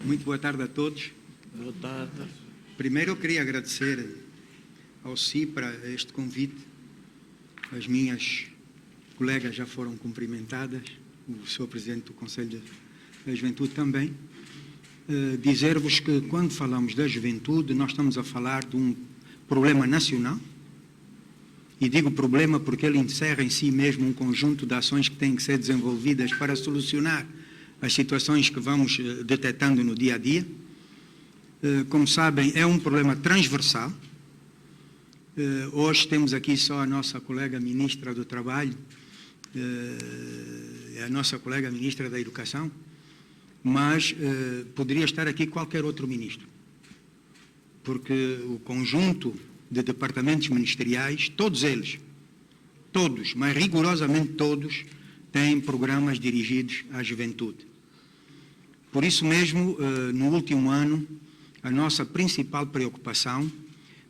Muito boa tarde a todos. Boa tarde. Primeiro eu queria agradecer ao CIPRA este convite. As minhas colegas já foram cumprimentadas, o Sr. Presidente do Conselho da Juventude também. Dizer-vos que quando falamos da juventude, nós estamos a falar de um problema nacional, e digo problema porque ele encerra em si mesmo um conjunto de ações que têm que ser desenvolvidas para solucionar as situações que vamos detectando no dia a dia. Como sabem, é um problema transversal. Hoje temos aqui só a nossa colega Ministra do Trabalho, a nossa colega Ministra da Educação, mas poderia estar aqui qualquer outro ministro, porque o conjunto de departamentos ministeriais, todos eles, todos, mas rigorosamente todos, têm programas dirigidos à juventude. Por isso mesmo, no último ano, a nossa principal preocupação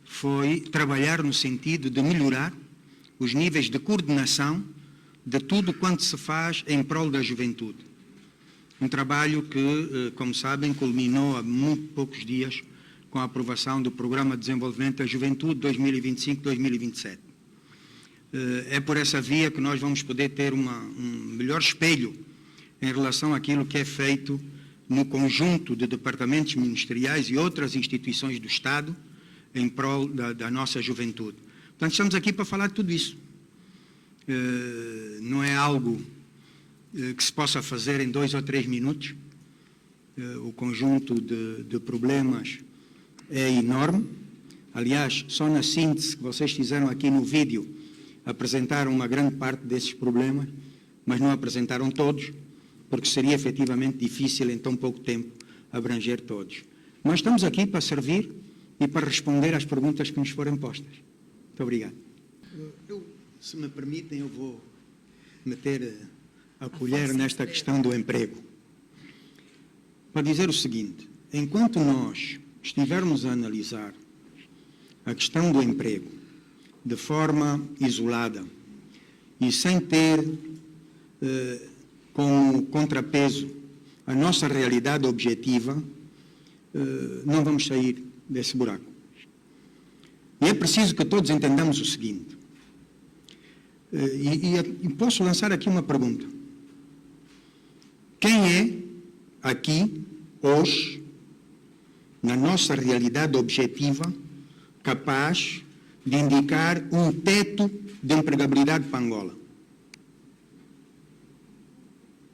foi trabalhar no sentido de melhorar os níveis de coordenação de tudo quanto se faz em prol da juventude. Um trabalho que, como sabem, culminou há muito poucos dias com a aprovação do Programa de Desenvolvimento da Juventude 2025-2027. É por essa via que nós vamos poder ter um melhor espelho em relação àquilo que é feito no conjunto de departamentos ministeriais e outras instituições do Estado em prol da nossa juventude. Portanto, estamos aqui para falar de tudo isso. Não é algo que se possa fazer em 2 ou 3 minutos. O conjunto de problemas é enorme. Aliás, só na síntese que vocês fizeram aqui no vídeo, apresentaram uma grande parte desses problemas, mas não apresentaram todos, porque seria efetivamente difícil em tão pouco tempo abranger todos. Nós estamos aqui para servir e para responder às perguntas que nos forem postas. Muito obrigado. Se me permitem, eu vou meter a colher nesta questão do emprego. Para dizer o seguinte: enquanto nós estivermos a analisar a questão do emprego de forma isolada e sem ter como contrapeso a nossa realidade objetiva, não vamos sair desse buraco. E é preciso que todos entendamos o seguinte, e posso lançar aqui uma pergunta. Quem é aqui, hoje, na nossa realidade objetiva, capaz de indicar um teto de empregabilidade para Angola?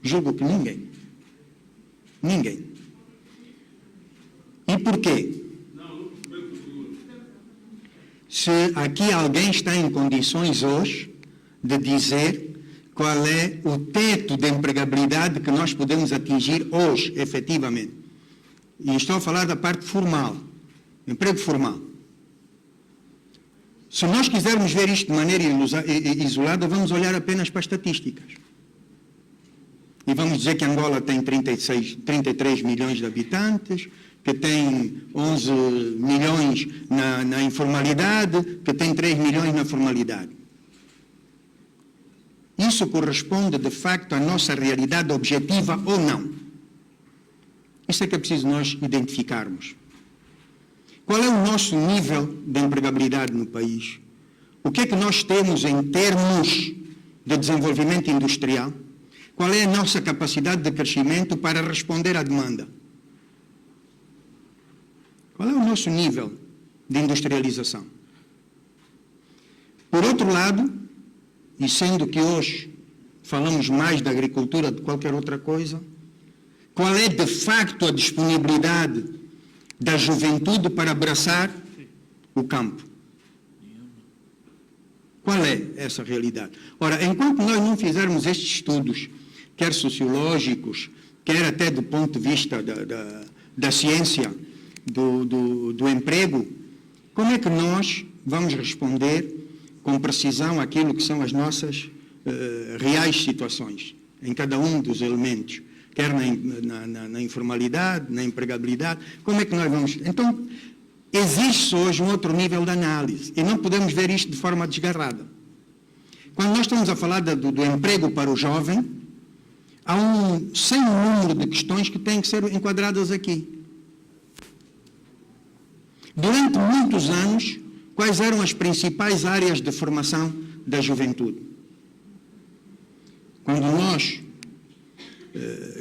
Julgo que ninguém. Ninguém. E porquê? Se aqui alguém está em condições hoje de dizer qual é o teto de empregabilidade que nós podemos atingir hoje, efetivamente. E estou a falar da parte formal, emprego formal. Se nós quisermos ver isto de maneira isolada, vamos olhar apenas para as estatísticas. E vamos dizer que Angola tem 33 milhões de habitantes, que tem 11 milhões na informalidade, que tem 3 milhões na formalidade. Isso corresponde, de facto, à nossa realidade objetiva ou não? Isso é que é preciso nós identificarmos. Qual é o nosso nível de empregabilidade no país? O que é que nós temos em termos de desenvolvimento industrial? Qual é a nossa capacidade de crescimento para responder à demanda? Qual é o nosso nível de industrialização? Por outro lado, e sendo que hoje falamos mais da agricultura do que qualquer outra coisa, qual é de facto a disponibilidade da juventude para abraçar o campo? Qual é essa realidade? Ora, enquanto nós não fizermos estes estudos, quer sociológicos, quer até do ponto de vista da ciência do emprego, como é que nós vamos responder com precisão àquilo que são as nossas reais situações, em cada um dos elementos, quer na informalidade, na empregabilidade? Como é que nós vamos... Então, existe hoje um outro nível de análise, e não podemos ver isto de forma desgarrada. Quando nós estamos a falar do emprego para o jovem, há um sem número de questões que têm que ser enquadradas aqui. Durante muitos anos, quais eram as principais áreas de formação da juventude? Quando nós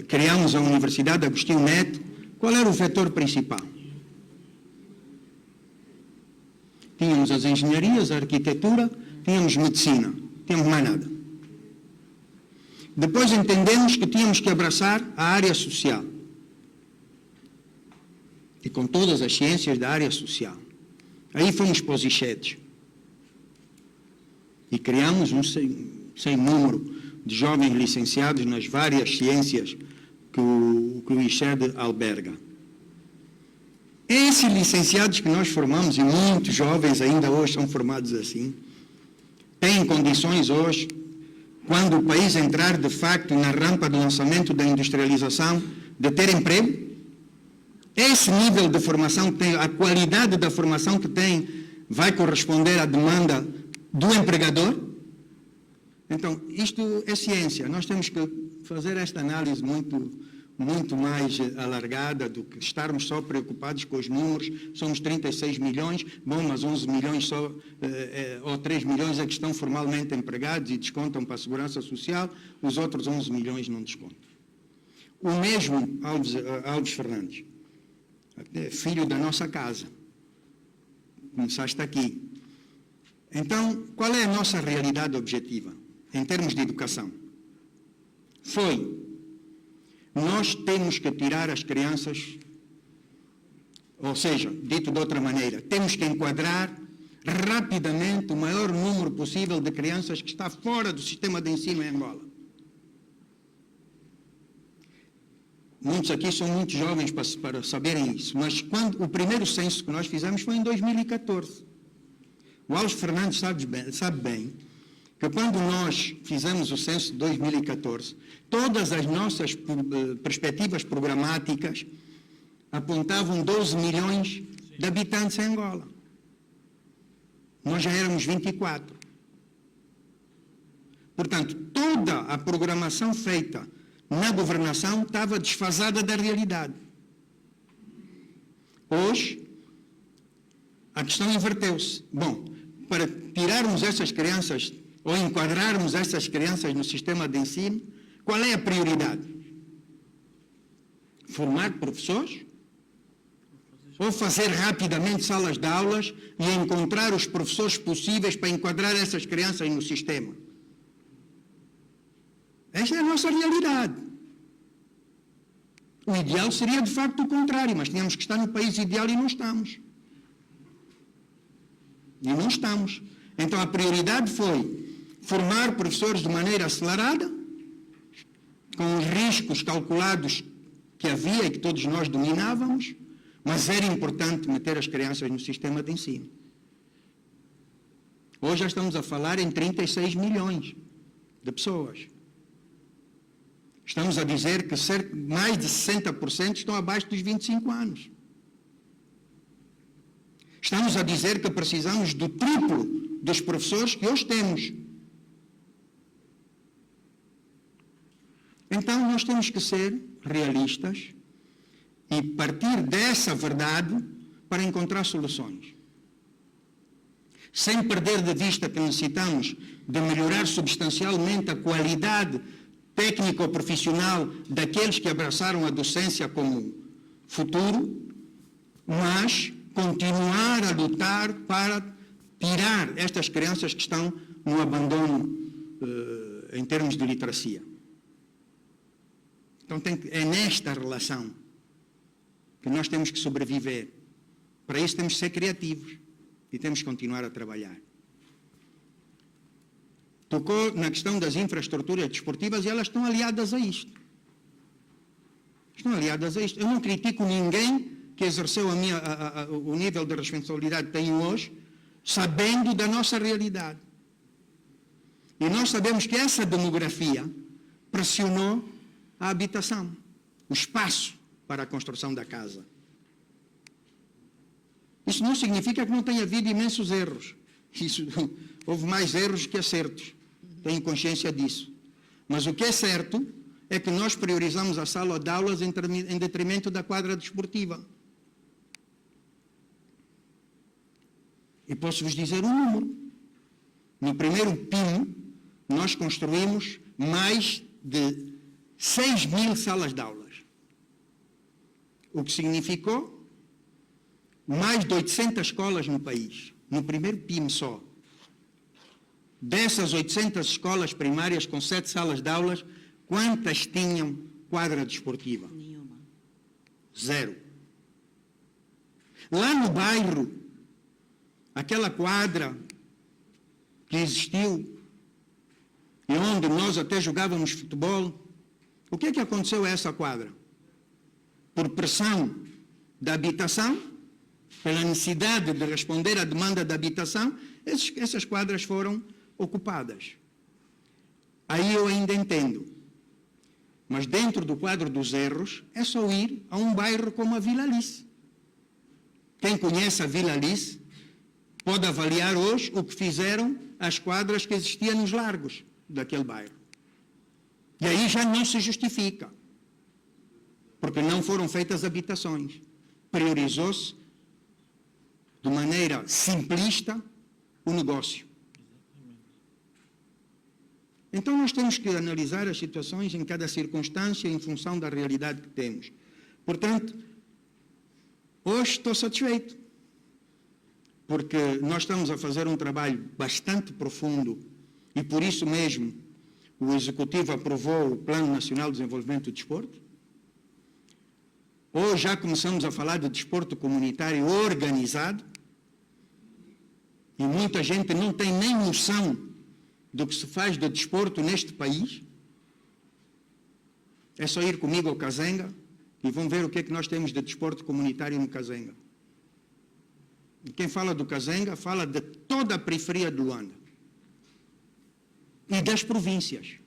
criamos a Universidade Agostinho Neto, qual era o vetor principal? Tínhamos as engenharias, a arquitetura, tínhamos medicina, tínhamos mais nada. Depois entendemos que tínhamos que abraçar a área social. E com todas as ciências da área social. Aí fomos para os ICHEDs. E criamos um sem número de jovens licenciados nas várias ciências que o ICHED alberga. Esses licenciados que nós formamos, e muitos jovens ainda hoje são formados assim, têm condições hoje, quando o país entrar de facto na rampa do lançamento da industrialização, de ter emprego? Esse nível de formação que tem, a qualidade da formação que tem, vai corresponder à demanda do empregador? Então, isto é ciência. Nós temos que fazer esta análise muito mais alargada do que estarmos só preocupados com os números. Somos 36 milhões, bom, mas 11 milhões só, ou 3 milhões é que estão formalmente empregados e descontam para a Segurança Social, os outros 11 milhões não descontam. O mesmo Alves Fernandes, filho da nossa casa, começaste aqui. Então, qual é a nossa realidade objetiva, em termos de educação? Nós temos que tirar as crianças, ou seja, dito de outra maneira, temos que enquadrar rapidamente o maior número possível de crianças que está fora do sistema de ensino em Angola. Muitos aqui são muito jovens para saberem isso, mas o primeiro censo que nós fizemos foi em 2014. O Alves Fernandes sabe bem que quando nós fizemos o censo de 2014, todas as nossas perspectivas programáticas apontavam 12 milhões de habitantes em Angola. Nós já éramos 24. Portanto, toda a programação feita na governação estava desfasada da realidade. Hoje, a questão inverteu-se. Bom, para tirarmos essas crianças, ou enquadrarmos essas crianças no sistema de ensino, qual é a prioridade? Formar professores? Ou fazer rapidamente salas de aulas e encontrar os professores possíveis para enquadrar essas crianças no sistema? Esta é a nossa realidade. O ideal seria, de facto, o contrário, mas tínhamos que estar no país ideal e não estamos. Então, a prioridade foi formar professores de maneira acelerada, com os riscos calculados que havia e que todos nós dominávamos, mas era importante meter as crianças no sistema de ensino. Hoje já estamos a falar em 36 milhões de pessoas. Estamos a dizer que mais de 60% estão abaixo dos 25 anos. Estamos a dizer que precisamos do triplo dos professores que hoje temos. Então, nós temos que ser realistas e partir dessa verdade para encontrar soluções. Sem perder de vista que necessitamos de melhorar substancialmente a qualidade técnico-profissional daqueles que abraçaram a docência como futuro, mas continuar a lutar para tirar estas crianças que estão no abandono em termos de literacia. Então, é nesta relação que nós temos que sobreviver. Para isso temos que ser criativos e temos que continuar a trabalhar. Tocou na questão das infraestruturas desportivas e elas estão aliadas a isto. Eu não critico ninguém que exerceu o nível de responsabilidade que tenho hoje, sabendo da nossa realidade. E nós sabemos que essa demografia pressionou a habitação, o espaço para a construção da casa. Isso não significa que não tenha havido imensos erros. Houve mais erros que acertos. Tenho consciência disso. Mas o que é certo é que nós priorizamos a sala de aulas em detrimento da quadra desportiva. E posso-vos dizer um número. No primeiro PIM, nós construímos mais de 6.000 salas de aulas. O que significou mais de 800 escolas no país. No primeiro PIM só. Dessas 800 escolas primárias com 7 salas de aulas, quantas tinham quadra desportiva? Nenhuma. 0. Lá no bairro, aquela quadra que existiu e onde nós até jogávamos futebol, o que é que aconteceu a essa quadra? Por pressão da habitação, pela necessidade de responder à demanda da habitação, essas quadras foram ocupadas. Aí eu ainda entendo. Mas dentro do quadro dos erros, é só ir a um bairro como a Vila Alice. Quem conhece a Vila Alice pode avaliar hoje o que fizeram as quadras que existiam nos largos daquele bairro. E aí já não se justifica, porque não foram feitas habitações. Priorizou-se, de maneira simplista, o negócio. Então nós temos que analisar as situações em cada circunstância em função da realidade que temos. Portanto, hoje estou satisfeito, porque nós estamos a fazer um trabalho bastante profundo e por isso mesmo o Executivo aprovou o Plano Nacional de Desenvolvimento do Desporto. Hoje já começamos a falar de desporto comunitário organizado e muita gente não tem nem noção do que se faz de desporto neste país. É só ir comigo ao Kazenga e vão ver o que é que nós temos de desporto comunitário no Kazenga. E quem fala do Kazenga fala de toda a periferia de Luanda e das províncias.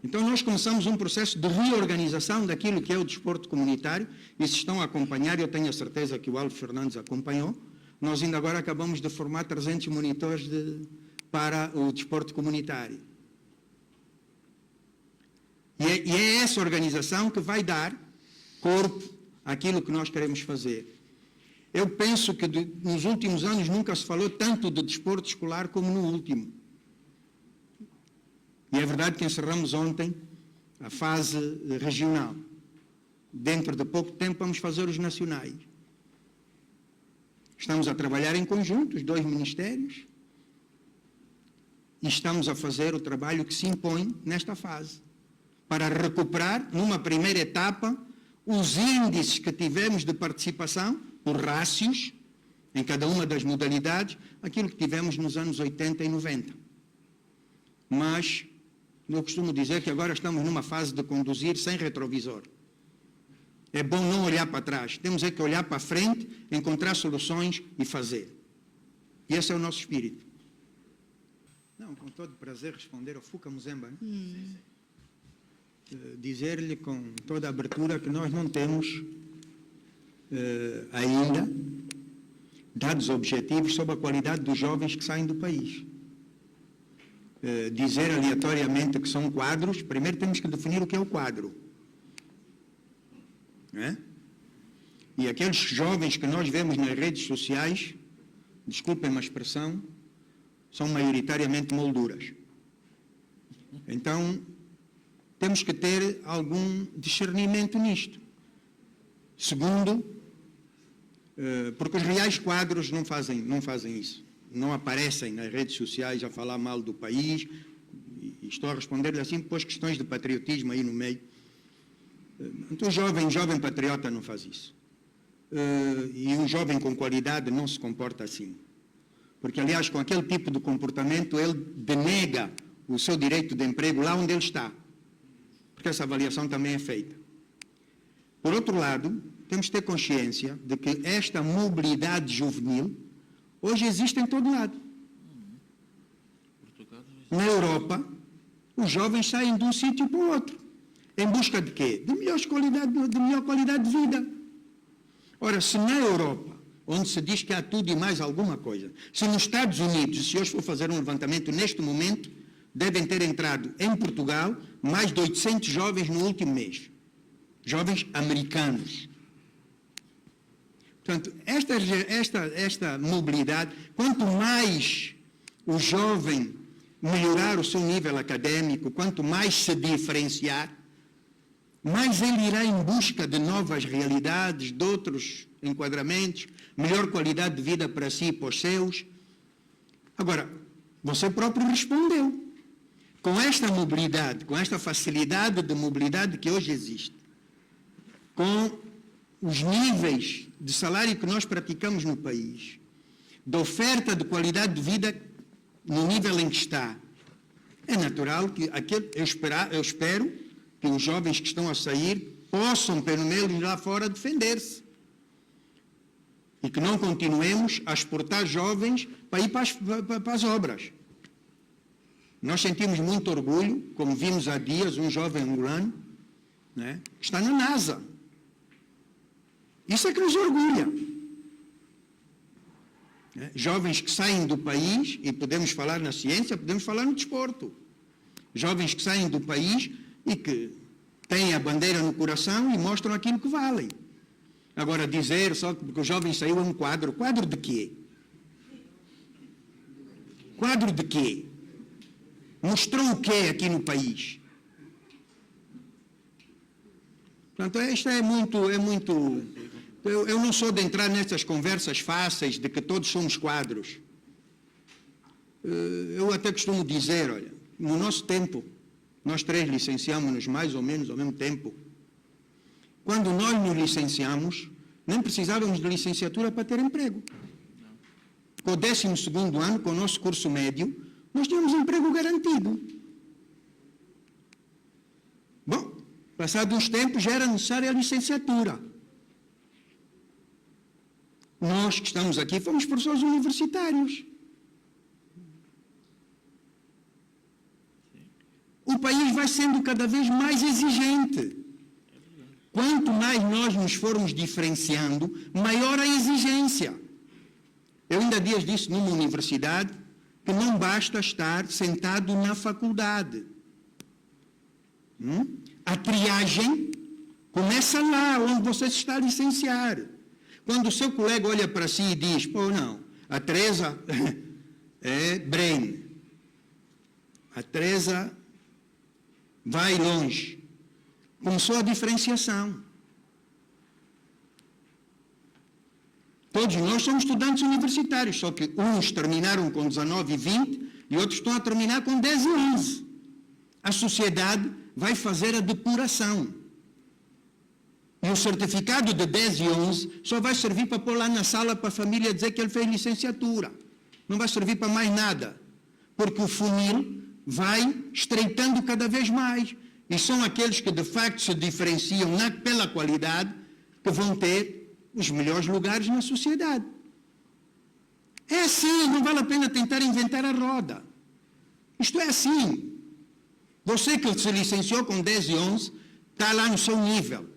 Então nós começamos um processo de reorganização daquilo que é o desporto comunitário e se estão a acompanhar, eu tenho a certeza que o Aldo Fernandes acompanhou, nós ainda agora acabamos de formar 300 monitores para o desporto comunitário. E é essa organização que vai dar corpo àquilo que nós queremos fazer. Eu penso que nos últimos anos nunca se falou tanto de desporto escolar como no último. E é verdade que encerramos ontem a fase regional. Dentro de pouco tempo vamos fazer os nacionais. Estamos a trabalhar em conjunto, os dois ministérios, e estamos a fazer o trabalho que se impõe nesta fase, para recuperar, numa primeira etapa, os índices que tivemos de participação, por rácios, em cada uma das modalidades, aquilo que tivemos nos anos 80 e 90. Mas eu costumo dizer que agora estamos numa fase de conduzir sem retrovisor. É bom não olhar para trás, temos é que olhar para frente, encontrar soluções e fazer. E esse é o nosso espírito. Não, com todo prazer responder ao Fuca Muzemba. Dizer-lhe com toda a abertura que nós não temos ainda dados objetivos sobre a qualidade dos jovens que saem do país. Dizer aleatoriamente que são quadros, primeiro temos que definir o que é o quadro. Não é? E aqueles jovens que nós vemos nas redes sociais, desculpem a expressão, são maioritariamente molduras. Então, temos que ter algum discernimento nisto. Segundo, porque os reais quadros não fazem isso. Não aparecem nas redes sociais a falar mal do país, e estou a responder-lhe assim, depois questões de patriotismo aí no meio. Então, um jovem patriota não faz isso. E um jovem com qualidade não se comporta assim. Porque, aliás, com aquele tipo de comportamento, ele denega o seu direito de emprego lá onde ele está. Porque essa avaliação também é feita. Por outro lado, temos que ter consciência de que esta mobilidade juvenil hoje existe em todo lado. Na Europa, os jovens saem de um sítio para o outro. Em busca de quê? De melhor qualidade de vida. Ora, se na Europa, onde se diz que há tudo e mais alguma coisa, se nos Estados Unidos, se hoje for fazer um levantamento neste momento, devem ter entrado em Portugal mais de 800 jovens no último mês. Jovens americanos. Portanto, esta mobilidade, quanto mais o jovem melhorar o seu nível académico, quanto mais se diferenciar, mais ele irá em busca de novas realidades, de outros enquadramentos, melhor qualidade de vida para si e para os seus. Agora, você próprio respondeu. Com esta mobilidade, com esta facilidade de mobilidade que hoje existe, com os níveis de salário que nós praticamos no país, da oferta de qualidade de vida no nível em que está, é natural que eu espero que os jovens que estão a sair possam, pelo menos lá fora, defender-se. E que não continuemos a exportar jovens para ir para as obras. Nós sentimos muito orgulho, como vimos há dias, um jovem angolano, né, que está na NASA. Isso é que nos orgulha. Né? Jovens que saem do país, e podemos falar na ciência, podemos falar no desporto. Jovens que saem do país e que têm a bandeira no coração e mostram aquilo que valem. Agora, dizer só que o jovem saiu é um quadro. Quadro de quê? Quadro de quê? Mostrou o quê aqui no país? Portanto, isto é muito... Eu não sou de entrar nessas conversas fáceis de que todos somos quadros. Eu até costumo dizer, olha, no nosso tempo, nós três licenciamos-nos mais ou menos ao mesmo tempo. Quando nós nos licenciamos, nem precisávamos de licenciatura para ter emprego. Com o 12º ano, com o nosso curso médio, nós tínhamos emprego garantido. Bom, passados uns tempos já era necessária a licenciatura. Nós que estamos aqui fomos professores universitários. O país vai sendo cada vez mais exigente. Quanto mais nós nos formos diferenciando, maior a exigência. Eu ainda há dias disse numa universidade que não basta estar sentado na faculdade. A triagem começa lá, onde você se está a licenciar. Quando o seu colega olha para si e diz, pô, não, a Teresa é brain. A Teresa vai longe. Começou a diferenciação. Todos nós somos estudantes universitários, só que uns terminaram com 19 e 20 e outros estão a terminar com 10 e 11. A sociedade vai fazer a depuração. E o certificado de 10 e 11 só vai servir para pôr lá na sala para a família dizer que ele fez licenciatura. Não vai servir para mais nada. Porque o funil vai estreitando cada vez mais. E são aqueles que de facto se diferenciam pela qualidade que vão ter os melhores lugares na sociedade. É assim, não vale a pena tentar inventar a roda. Isto é assim. Você que se licenciou com 10 e 11 está lá no seu nível.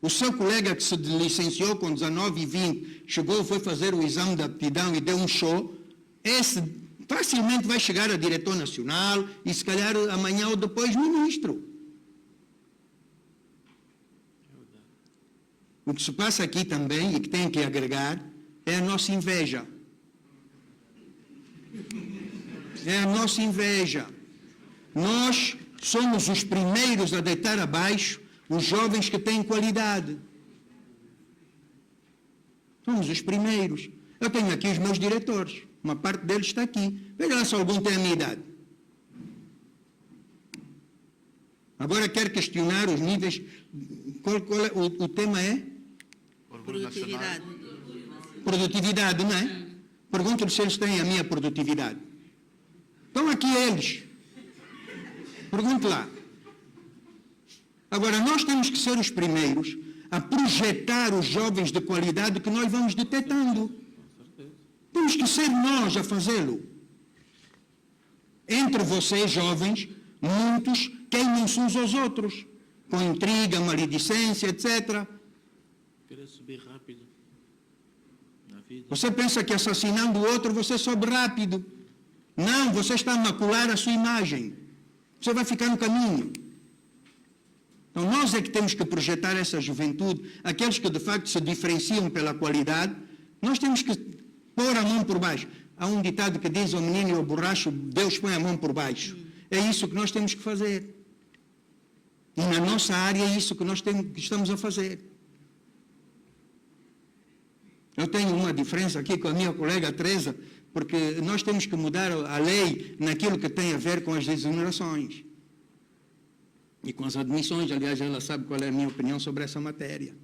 O seu colega que se licenciou com 19 e 20 chegou, foi fazer o exame de aptidão e deu um show, esse facilmente vai chegar a diretor nacional e se calhar amanhã ou depois ministro. O que se passa aqui também, e que tem que agregar, é a nossa inveja. É a nossa inveja. Nós somos os primeiros a deitar abaixo os jovens que têm qualidade. Somos os primeiros. Eu tenho aqui os meus diretores. Uma parte deles está aqui. Veja lá se algum tem a minha idade. Agora quero questionar os níveis. O tema é? Produtividade. Produtividade, não é? Pergunto-lhes se eles têm a minha produtividade. Estão aqui eles. Pergunto lá. Agora, nós temos que ser os primeiros a projetar os jovens de qualidade que nós vamos detectando. Temos que ser nós a fazê-lo. Entre vocês, jovens, muitos queimam-se uns aos outros, com intriga, maledicência, etc. Querer subir rápido na vida. Você pensa que assassinando o outro você sobe rápido. Não, você está a macular a sua imagem. Você vai ficar no caminho. Então, nós é que temos que projetar essa juventude, aqueles que de facto se diferenciam pela qualidade, nós temos que pôr a mão por baixo. Há um ditado que diz ao menino e ao borracho, Deus põe a mão por baixo. É isso que nós temos que fazer. E na nossa área é isso que nós estamos a fazer. Eu tenho uma diferença aqui com a minha colega Teresa, porque nós temos que mudar a lei naquilo que tem a ver com as exonerações. E com as admissões, aliás, ela sabe qual é a minha opinião sobre essa matéria.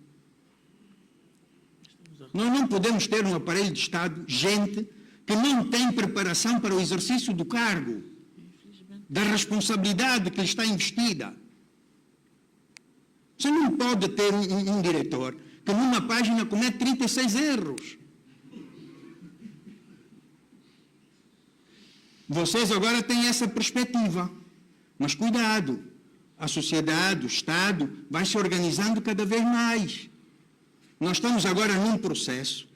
Nós não podemos ter no aparelho de Estado gente que não tem preparação para o exercício do cargo, da responsabilidade que lhe está investida. Você não pode ter um diretor que numa página comete 36 erros. Vocês agora têm essa perspectiva, mas cuidado, a sociedade, o Estado, vai se organizando cada vez mais. Nós estamos agora num processo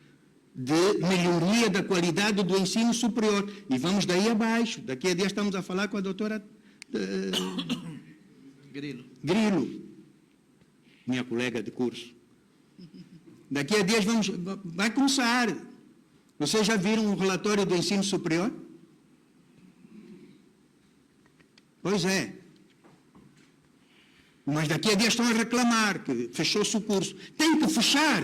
de melhoria da qualidade do ensino superior, e vamos daí abaixo. Daqui a dias estamos a falar com a doutora Grilo, minha colega de curso. Daqui a dias vai começar. Vocês já viram o relatório do ensino superior? Pois é. Mas daqui a dias estão a reclamar que fechou-se o curso. Tem que fechar.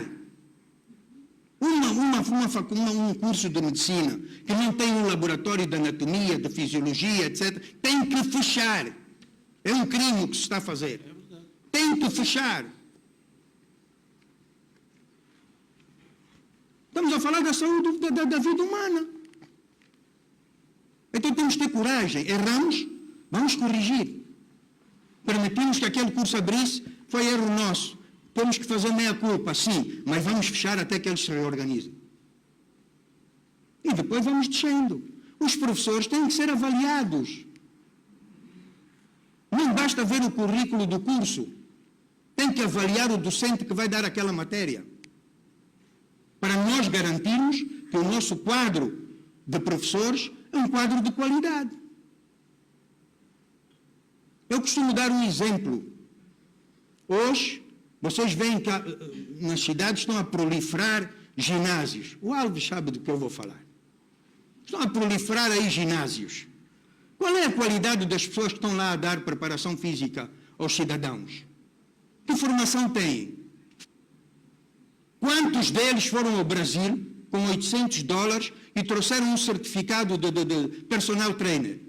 Um curso de medicina que não tem um laboratório de anatomia, de fisiologia, etc., tem que fechar. É um crime o que se está a fazer. Tem que fechar. Estamos a falar da saúde da vida humana. Então temos que ter coragem. Erramos, vamos corrigir. Permitimos que aquele curso abrisse, foi erro nosso. Temos que fazer meia-culpa, sim, mas vamos fechar até que eles se reorganizem. E depois vamos descendo. Os professores têm que ser avaliados. Não basta ver o currículo do curso. Tem que avaliar o docente que vai dar aquela matéria. Para nós garantirmos que o nosso quadro de professores é um quadro de qualidade. Eu costumo dar um exemplo. Hoje, vocês veem que nas cidades estão a proliferar ginásios. O Alves sabe do que eu vou falar. Estão a proliferar aí ginásios. Qual é a qualidade das pessoas que estão lá a dar preparação física aos cidadãos? Que formação têm? Quantos deles foram ao Brasil com $800 e trouxeram um certificado de personal trainer?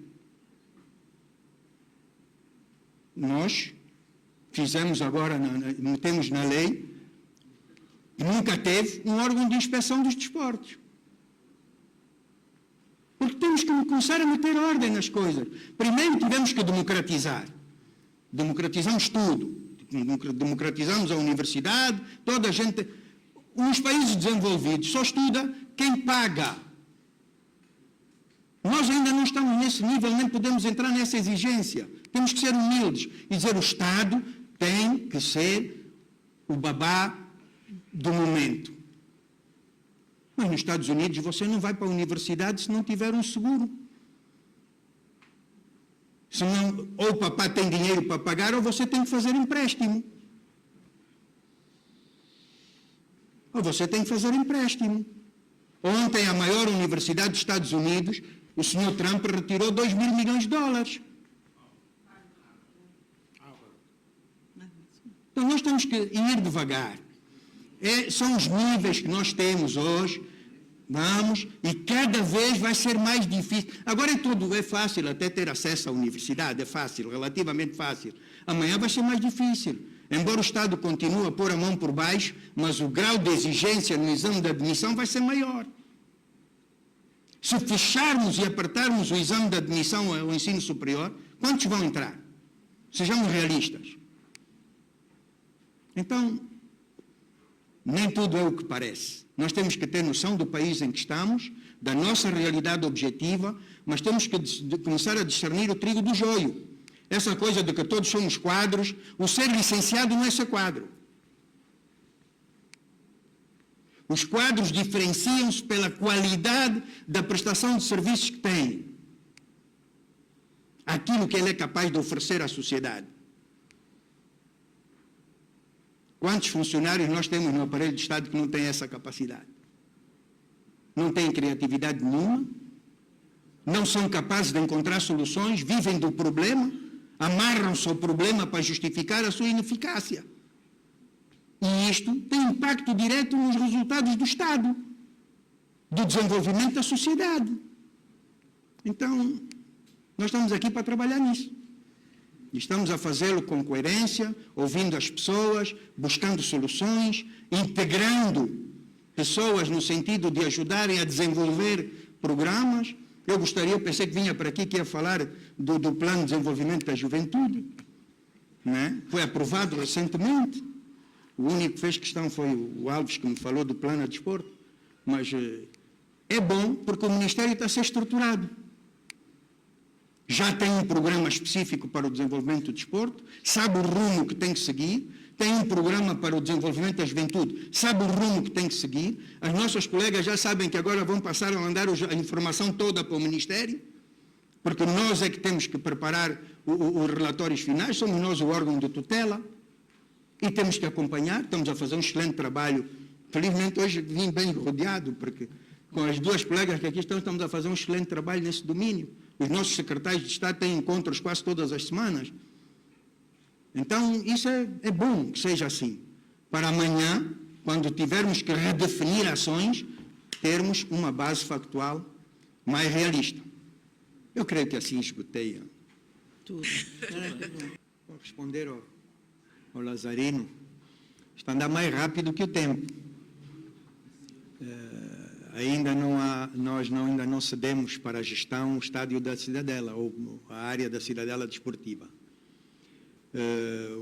Nós fizemos agora, metemos na lei, e nunca teve um órgão de inspeção dos desportos. Porque temos que começar a meter ordem nas coisas. Primeiro tivemos que democratizar. Democratizamos tudo. Democratizamos a universidade, toda a gente. Os países desenvolvidos só estuda quem paga. Nós ainda não estamos nesse nível, nem podemos entrar nessa exigência. Temos que ser humildes e dizer o Estado tem que ser o babá do momento. Mas nos Estados Unidos você não vai para a universidade se não tiver um seguro. Senão, ou o papá tem dinheiro para pagar ou você tem que fazer empréstimo. Ou você tem que fazer empréstimo. Ontem, a maior universidade dos Estados Unidos, o senhor Trump retirou $2 mil milhões. Então, nós temos que ir devagar. São os níveis que nós temos hoje. Vamos, e cada vez vai ser mais difícil. Agora é fácil até ter acesso à universidade, é fácil, relativamente fácil. Amanhã vai ser mais difícil. Embora o Estado continue a pôr a mão por baixo, mas o grau de exigência no exame de admissão vai ser maior. Se fecharmos e apertarmos o exame de admissão ao ensino superior, quantos vão entrar? Sejamos realistas. Então, nem tudo é o que parece. Nós temos que ter noção do país em que estamos, da nossa realidade objetiva, mas temos que começar a discernir o trigo do joio. Essa coisa de que todos somos quadros, o ser licenciado não é ser quadro. Os quadros diferenciam-se pela qualidade da prestação de serviços que têm. A aquilo que ele é capaz de oferecer à sociedade. Quantos funcionários nós temos no aparelho de Estado que não têm essa capacidade? Não têm criatividade nenhuma, não são capazes de encontrar soluções, vivem do problema, amarram-se ao problema para justificar a sua ineficácia. E isto tem impacto direto nos resultados do Estado, do desenvolvimento da sociedade. Então, nós estamos aqui para trabalhar nisso. E estamos a fazê-lo com coerência, ouvindo as pessoas, buscando soluções, integrando pessoas no sentido de ajudarem a desenvolver programas. Eu pensei que vinha para aqui que ia falar do Plano de Desenvolvimento da Juventude, né? Foi aprovado recentemente. O único que fez questão foi o Alves, que me falou do Plano de Desporto. Mas é bom porque o Ministério está a ser estruturado. Já tem um programa específico para o desenvolvimento do desporto, sabe o rumo que tem que seguir, tem um programa para o desenvolvimento da juventude, sabe o rumo que tem que seguir. As nossas colegas já sabem que agora vão passar a mandar a informação toda para o Ministério, porque nós é que temos que preparar os relatórios finais, somos nós o órgão de tutela, e temos que acompanhar, estamos a fazer um excelente trabalho. Felizmente hoje vim bem rodeado, porque com as duas colegas que aqui estamos a fazer um excelente trabalho nesse domínio. Os nossos secretários de Estado têm encontros quase todas as semanas. Então, isso é bom que seja assim. Para amanhã, quando tivermos que redefinir ações, termos uma base factual mais realista. Eu creio que assim esgotei. Tudo. Vou responder ao Lazarino. Está a andar mais rápido que o tempo. Nós ainda não cedemos para a gestão o estádio da Cidadela, ou a área da Cidadela Desportiva.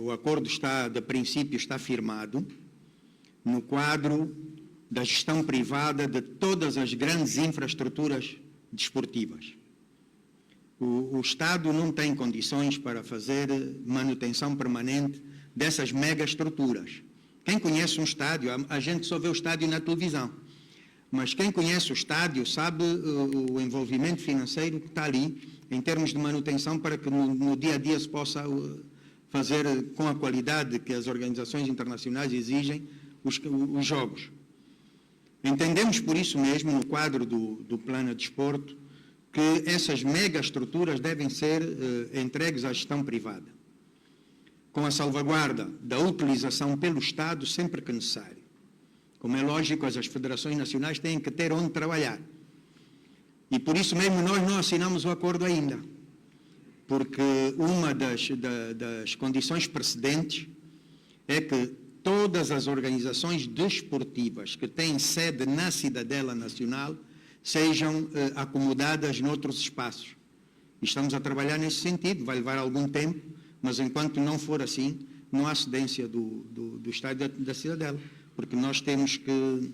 O acordo de princípio, está firmado no quadro da gestão privada de todas as grandes infraestruturas desportivas. O Estado não tem condições para fazer manutenção permanente dessas megaestruturas. Quem conhece um estádio, a gente só vê o estádio na televisão, mas quem conhece o estádio sabe o envolvimento financeiro que está ali, em termos de manutenção, para que no dia a dia se possa fazer com a qualidade que as organizações internacionais exigem os jogos. Entendemos por isso mesmo, no quadro do Plano de Desporto, que essas megaestruturas devem ser entregues à gestão privada, com a salvaguarda da utilização pelo Estado sempre que necessário. Como é lógico, as federações nacionais têm que ter onde trabalhar. E por isso mesmo nós não assinamos o acordo ainda, porque uma das condições precedentes é que todas as organizações desportivas que têm sede na Cidadela Nacional sejam acomodadas noutros espaços. E estamos a trabalhar nesse sentido, vai levar algum tempo, mas enquanto não for assim, não há cedência do estádio da Cidadela, porque nós temos que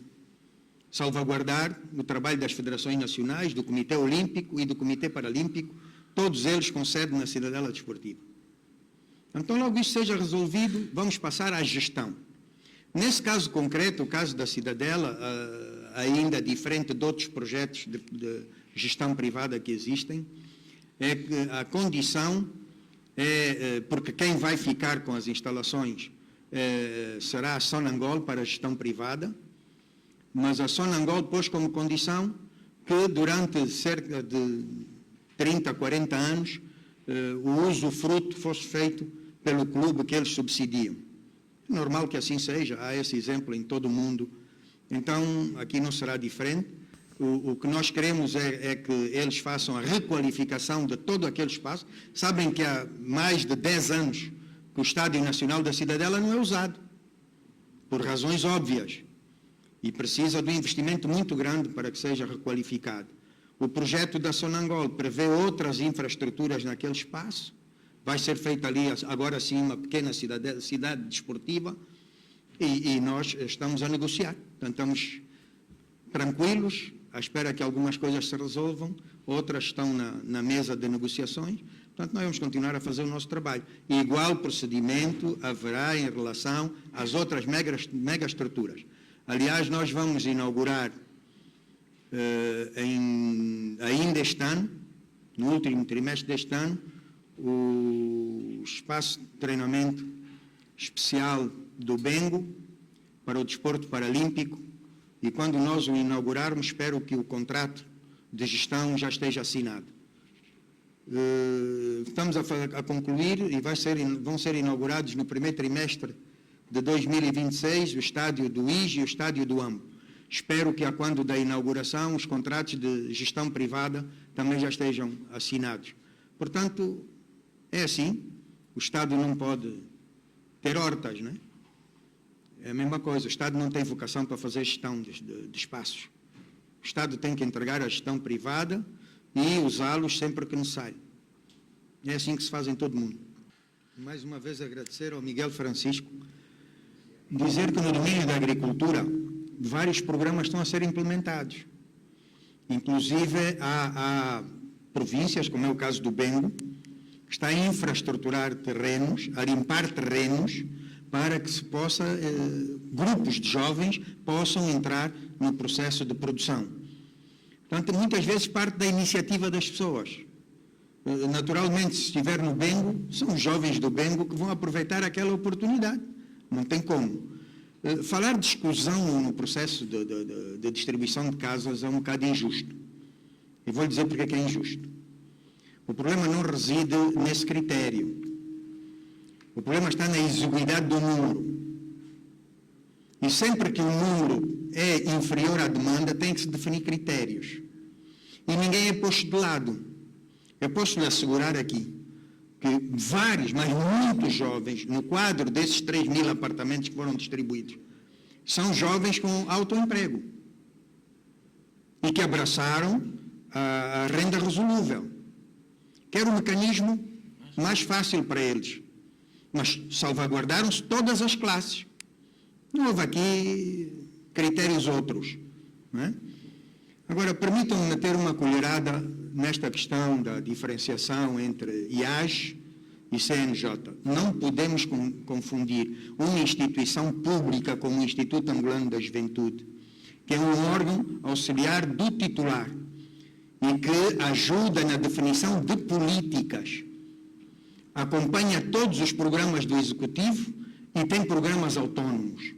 salvaguardar o trabalho das federações nacionais, do Comitê Olímpico e do Comitê Paralímpico, todos eles com sede na Cidadela Desportiva. Então, logo isso seja resolvido, vamos passar à gestão. Nesse caso concreto, o caso da Cidadela, ainda diferente de outros projetos de gestão privada que existem, é que a condição porque quem vai ficar com as instalações será a Sonangol para a gestão privada, mas a Sonangol pôs como condição que durante cerca de 30, 40 anos o usufruto fosse feito pelo clube que eles subsidiam. É normal que assim seja, há esse exemplo em todo o mundo. Então, aqui não será diferente. O que nós queremos é que eles façam a requalificação de todo aquele espaço. Sabem que há mais de 10 anos que o Estádio Nacional da Cidadela não é usado, por razões óbvias, e precisa de um investimento muito grande para que seja requalificado. O projeto da Sonangol prevê outras infraestruturas naquele espaço, vai ser feita ali, agora sim, uma pequena cidade desportiva, e nós estamos a negociar. Portanto, estamos tranquilos, à espera que algumas coisas se resolvam, outras estão na mesa de negociações. Portanto, nós vamos continuar a fazer o nosso trabalho. E igual procedimento haverá em relação às outras megaestruturas. Aliás, nós vamos inaugurar ainda este ano, no último trimestre deste ano, o espaço de treinamento especial do Bengo para o desporto paralímpico, e quando nós o inaugurarmos, espero que o contrato de gestão já esteja assinado. Estamos a concluir e vão ser inaugurados no primeiro trimestre de 2026 o estádio do IJ e o estádio do AMO. Espero que, a quando da inauguração, os contratos de gestão privada também já estejam assinados. Portanto, é assim, o Estado não pode ter hortas, não é? É a mesma coisa, o Estado não tem vocação para fazer gestão de espaços. O Estado tem que entregar a gestão privada e usá-los sempre que necessário. É assim que se faz em todo o mundo. Mais uma vez agradecer ao Miguel Francisco, dizer que no domínio da agricultura vários programas estão a ser implementados. Inclusive há províncias, como é o caso do Bengo, que está a infraestruturar terrenos, a limpar terrenos, para que se possa, grupos de jovens possam entrar no processo de produção. Portanto, muitas vezes parte da iniciativa das pessoas. Naturalmente, se estiver no Bengo, são os jovens do Bengo que vão aproveitar aquela oportunidade. Não tem como. Falar de exclusão no processo de distribuição de casas é um bocado injusto. E vou-lhe dizer porque é que é injusto. O problema não reside nesse critério. O problema está na exiguidade do número. E sempre que o número é inferior à demanda, tem que se definir critérios. E ninguém é posto de lado. Eu posso lhe assegurar aqui que vários, mas muitos jovens, no quadro desses 3.000 apartamentos que foram distribuídos, são jovens com autoemprego e que abraçaram a renda resolúvel, que era o mecanismo mais fácil para eles. Mas salvaguardaram-se todas as classes. Não houve aqui critérios outros. Não é? Agora, permitam-me meter uma colherada nesta questão da diferenciação entre IAJ e CNJ. Não podemos confundir uma instituição pública como o Instituto Angolano da Juventude, que é um órgão auxiliar do titular e que ajuda na definição de políticas, acompanha todos os programas do Executivo e tem programas autónomos.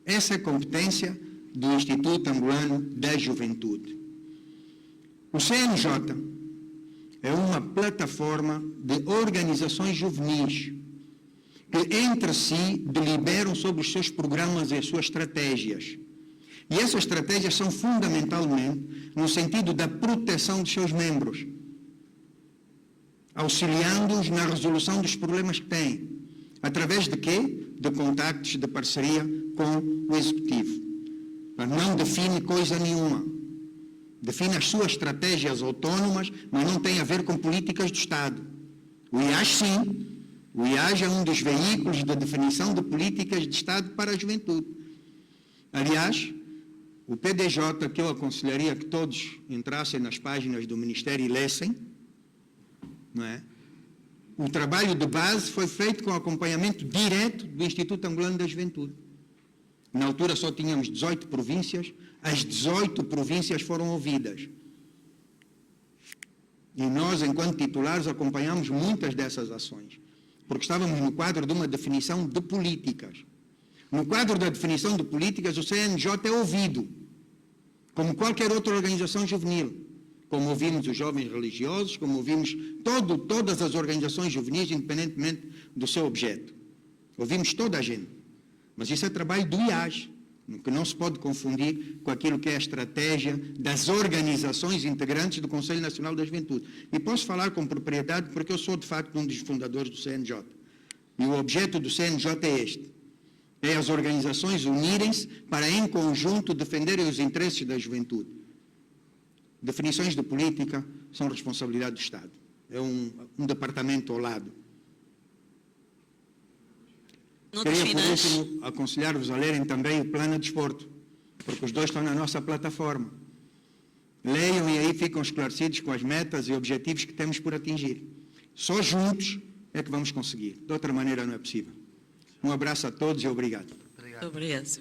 Essa é a competência do Instituto Angolano da Juventude. O CNJ é uma plataforma de organizações juvenis que entre si deliberam sobre os seus programas e as suas estratégias. E essas estratégias são fundamentalmente no sentido da proteção dos seus membros, auxiliando-os na resolução dos problemas que têm. Através de quê? De contactos de parceria com o Executivo. Não define coisa nenhuma. Define as suas estratégias autónomas, mas não tem a ver com políticas do Estado. O IAJ, sim. O IAJ é um dos veículos de definição de políticas de Estado para a juventude. Aliás, o PDJ, que eu aconselharia que todos entrassem nas páginas do Ministério e lessem, não é? O trabalho de base foi feito com acompanhamento direto do Instituto Angolano da Juventude. Na altura só tínhamos 18 províncias, as 18 províncias foram ouvidas. E nós, enquanto titulares, acompanhamos muitas dessas ações, porque estávamos no quadro de uma definição de políticas. No quadro da definição de políticas, o CNJ é ouvido, como qualquer outra organização juvenil. Como ouvimos os jovens religiosos, como ouvimos todas as organizações juvenis, independentemente do seu objeto. Ouvimos toda a gente. Mas isso é trabalho do IAJ, que não se pode confundir com aquilo que é a estratégia das organizações integrantes do Conselho Nacional da Juventude. E posso falar com propriedade porque eu sou, de facto, um dos fundadores do CNJ. E o objeto do CNJ é este. É as organizações unirem-se para, em conjunto, defenderem os interesses da juventude. Definições de política são responsabilidade do Estado. É um departamento ao lado. Queria, por último, aconselhar-vos a lerem também o Plano de Desporto, porque os dois estão na nossa plataforma. Leiam e aí ficam esclarecidos com as metas e objetivos que temos por atingir. Só juntos é que vamos conseguir. De outra maneira não é possível. Um abraço a todos e obrigado. Obrigado.